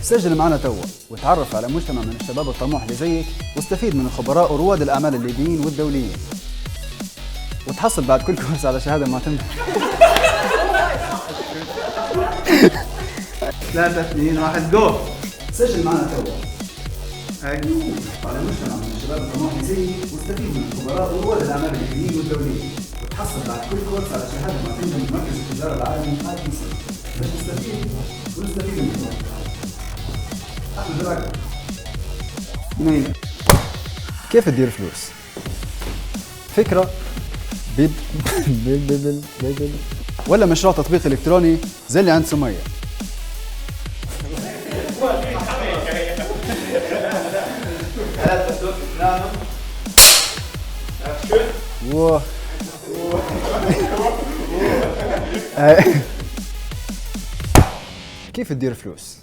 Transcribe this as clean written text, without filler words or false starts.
سجل معنا توا وتعرف على مجتمع من الشباب الطموح اللي زيك، واستفيد من الخبراء ورواد الأعمال الليبيين والدوليين، وتحصل بعد كل كورس على شهادة معتمدة. 3 2 1 جو. سجل معنا توا ايوه على مجتمع من الشباب الطموح اللي زيك، واستفيد من الخبراء ورواد الأعمال الليبيين والدوليين، وتحصل بعد كل كورس على شهادة معتمدة من مركز التجارة العالمي ITC باش نستفيد ونستفيد من الخبراء. أحمد راكب. نعم. كيف تدير فلوس؟ فكرة ولا مشروع تطبيق إلكتروني زي اللي عند سمية؟ كيف تدير فلوس؟